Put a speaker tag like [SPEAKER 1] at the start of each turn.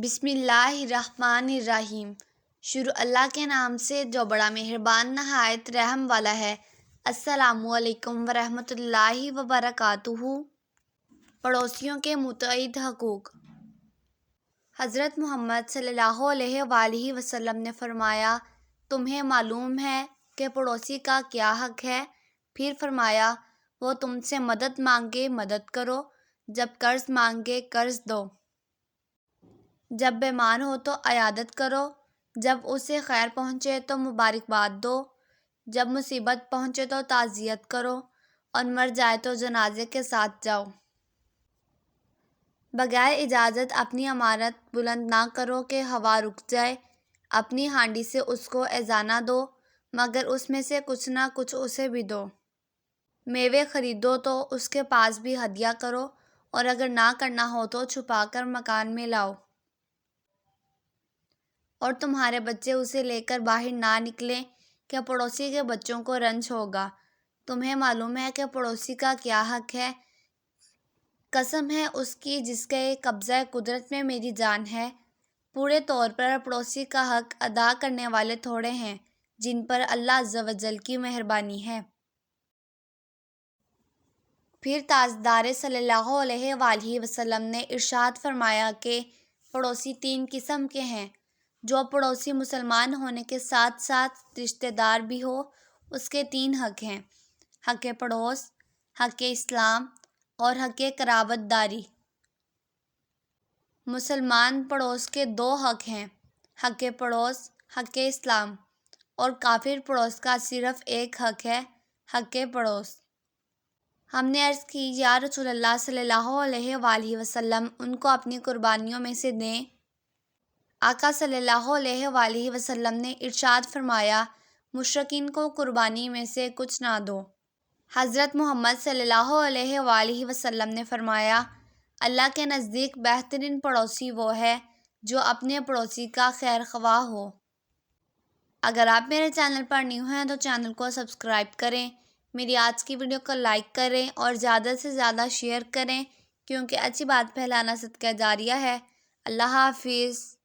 [SPEAKER 1] بسم اللہ الرحمن الرحیم۔ شروع اللہ کے نام سے جو بڑا مہربان نہایت رحم والا ہے۔ السلام علیکم ورحمۃ اللہ وبرکاتہ۔ پڑوسیوں کے متعدد حقوق۔ حضرت محمد صلی اللہ علیہ وآلہ وسلم نے فرمایا، تمہیں معلوم ہے کہ پڑوسی کا کیا حق ہے؟ پھر فرمایا، وہ تم سے مدد مانگے مدد کرو، جب قرض مانگے قرض دو، جب بیمار ہو تو عیادت کرو، جب اسے خیر پہنچے تو مبارکباد دو، جب مصیبت پہنچے تو تعزیت کرو، اور مر جائے تو جنازے کے ساتھ جاؤ۔ بغیر اجازت اپنی عمارت بلند نہ کرو کہ ہوا رک جائے۔ اپنی ہانڈی سے اس کو ایذا نہ دو، مگر اس میں سے کچھ نہ کچھ اسے بھی دو۔ میوے خریدو تو اس کے پاس بھی ہدیہ کرو، اور اگر نہ کرنا ہو تو چھپا کر مکان میں لاؤ۔ اور تمہارے بچے اسے لے کر باہر نہ نکلیں کہ پڑوسی کے بچوں کو رنج ہوگا۔ تمہیں معلوم ہے کہ پڑوسی کا کیا حق ہے؟ قسم ہے اس کی جس کے قبضہ قدرت میں میری جان ہے، پورے طور پر پڑوسی کا حق ادا کرنے والے تھوڑے ہیں جن پر اللہ عز و جل کی مہربانی ہے۔ پھر تاجدار صلی اللہ علیہ وآلہ وسلم نے ارشاد فرمایا کہ پڑوسی تین قسم کے ہیں۔ جو پڑوسی مسلمان ہونے کے ساتھ ساتھ رشتہ دار بھی ہو، اس کے تین حق ہیں: حق پڑوس، حق اسلام اور حق قرابت داری۔ مسلمان پڑوس کے دو حق ہیں: حق پڑوس، حق اسلام، اور کافر پڑوس کا صرف ایک حق ہے: حق پڑوس۔ ہم نے عرض کی، یا رسول اللہ صلی اللہ علیہ وآلہ وسلم، ان کو اپنی قربانیوں میں سے دیں۔ آقا صلی اللہ علیہ وآلہ وسلم نے ارشاد فرمایا، مشرکین کو قربانی میں سے کچھ نہ دو۔ حضرت محمد صلی اللہ علیہ وآلہ وسلم نے فرمایا، اللہ کے نزدیک بہترین پڑوسی وہ ہے جو اپنے پڑوسی کا خیر خواہ ہو۔ اگر آپ میرے چینل پر نیو ہیں تو چینل کو سبسکرائب کریں، میری آج کی ویڈیو کو لائک کریں اور زیادہ سے زیادہ شیئر کریں، کیونکہ اچھی بات پھیلانا صدقہ جاریہ ہے۔ اللہ حافظ۔